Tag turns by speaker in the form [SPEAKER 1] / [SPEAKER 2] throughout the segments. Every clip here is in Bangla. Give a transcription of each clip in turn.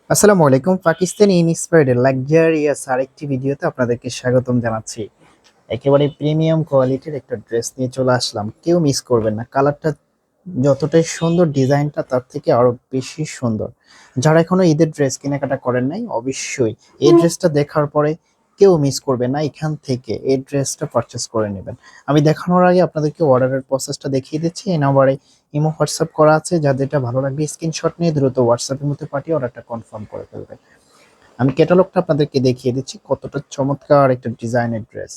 [SPEAKER 1] আসসালামু আলাইকুম। পাকিস্তানি ইন্সপায়ার্ড লাক্সারিয়াস আরেকটি ভিডিওতে আপনাদেরকে স্বাগতম জানাচ্ছি। একেবারে প্রিমিয়াম কোয়ালিটির একটা ড্রেস নিয়ে চলে আসলাম। কেউ মিস করবেন না। কালারটা যতটাই সুন্দর, ডিজাইনটা তার থেকে আরো বেশি সুন্দর। যারা এখনো ঈদের ড্রেস কেনাকাটা করেন নাই, অবশ্যই এই ড্রেসটা দেখার পরে কেউ মিস করবে না। এখান থেকে এই ড্রেসটা পারচেস করে নেবেন। আমি দেখানোর আগে আপনাদেরকে অর্ডারের প্রসেসটা দেখিয়ে দিচ্ছি। এই নাম্বারে ইমো হোয়াটসঅ্যাপ করা আছে। যার যেটা ভালো লাগবে স্ক্রিনশট নিয়ে দ্রুত হোয়াটসঅ্যাপের মধ্যে পাঠিয়ে অর্ডারটা কনফার্ম করে ফেলবেন। আমি ক্যাটালগটা আপনাদেরকে দেখিয়ে দিচ্ছি, কতটা চমৎকার একটা ডিজাইনের ড্রেস।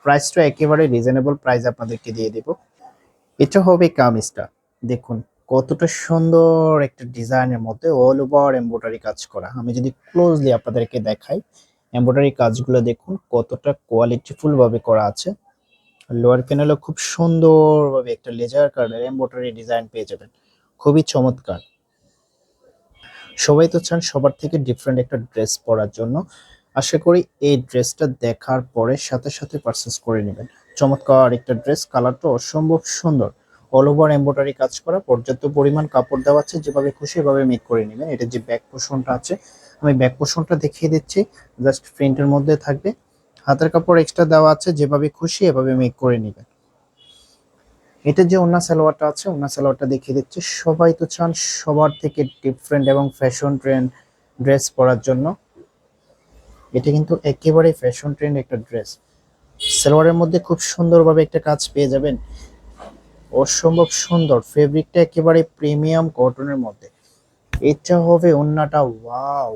[SPEAKER 1] প্রাইসটা একেবারে রিজনেবল প্রাইস আপনাদেরকে দিয়ে দেব। এটা হবে কামিজটা। দেখুন কতটা সুন্দর একটা ডিজাইনের মধ্যে অল ওভার এমব্রয়ডারি কাজ করা। আমি যদি ক্লোজলি আপনাদেরকে দেখাই, এমব্রয়ডারি কাজগুলো দেখুন কতটা কোয়ালিটিফুল ভাবে করা আছে। লোয়ার প্যানেলও খুব সুন্দরভাবে একটা লেজার কালার এমব্রয়ডারি ডিজাইন পেয়ে যাবেন। খুবই চমৎকার। সবাই তো চান সবার থেকে ডিফারেন্ট একটা ড্রেস পরার জন্য। আশা করি এই ড্রেসটা দেখার পরে সাথে সাথে পারচেজ করে নেবেন। চমৎকার একটা ড্রেস, কালারটা অসম্ভব সুন্দর। অল ওভার এমব্রয়ডারি কাজ করা, পর্যাপ্ত পরিমাণ কাপড় দেওয়া আছে, যেভাবে খুশি এভাবে মেক করে নেবেন। এটা যে ব্যাক পোর্শনটা আছে, আমি ব্যাক পোর্শনটা দেখিয়ে দিচ্ছি। জাস্ট প্রিন্টের মধ্যে থাকবে, হাতের কাপড় এক্সট্রা দেওয়া আছে, যেভাবে খুশি এভাবে মেক করে নেবেন। এটা যে ওন্না সালোয়ারটা আছে, ওন্না সালোয়ারটা দেখিয়ে দিচ্ছি। সবাই তো চান সবার থেকে ডিফারেন্ট এবং ফ্যাশন ট্রেন্ড ড্রেস পরার জন্য। এটা কিন্তু একেবারে ফ্যাশন ট্রেন্ড একটা ড্রেস। সালোয়ারের মধ্যে খুব সুন্দরভাবে একটা কাজ পেয়ে যাবেন, অসম্ভব সুন্দর। ফেব্রিকটা একেবারে প্রিমিয়াম কটনের মধ্যে। এটা হবে ওন্নাটা, ওয়াও,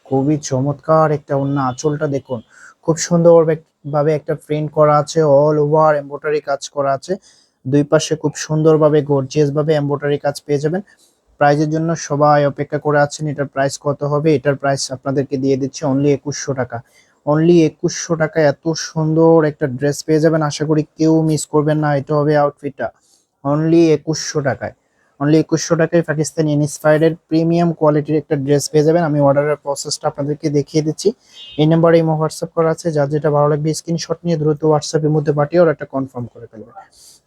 [SPEAKER 1] খুবই চমৎকার একটা ওন্না। আঁচলটা দেখুন খুব সুন্দর ভাবে একটা প্রিন্ট করা আছে, অল ওভার এমব্রয়ডারি কাজ করা আছে। দুই পাশে খুব সুন্দরভাবে গর্জিয়াস ভাবে এমব্রয়ডারি কাজ পেয়ে যাবেন। প্রাইজের জন্য সবাই অপেক্ষা করে আছেন। এটার প্রাইস কত হবে? এটার প্রাইস আপনাদেরকে দিয়ে দিচ্ছি অনলি 2100 টাকা। অনলি 2100 টাকায় এত সুন্দর একটা ড্রেস পেয়ে যাবেন। আশা করি কেউ মিস করবেন না। এটা হবে আউটফিটটা অনলি 2100 টাকায়। অনলি 2100 টাকায় পাকিস্তানি ইন্সপায়ার্ড প্রিমিয়াম কোয়ালিটির একটা ড্রেস পেয়ে যাবেন। আমি অর্ডারের প্রসেসটা আপনাদেরকে দেখিয়ে দিচ্ছি। এই নাম্বারে ইমো হোয়াটসঅ্যাপ করা আছে। যার যেটা ভালো লাগবে স্ক্রিনশট নিয়ে দ্রুত হোয়াটসঅ্যাপের মধ্যে পাঠিয়ে অর্ডারটা কনফার্ম করে ফেলবেন।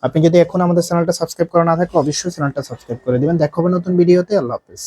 [SPEAKER 1] আপনি যদি এখন আমাদের চ্যানেলটা সাবস্ক্রাইব করা না থাকে, অবশ্যই চ্যানেলটা সাবস্ক্রাইব করে দিবেন। দেখা হবে নতুন ভিডিওতে। আল্লাহ হাফেজ।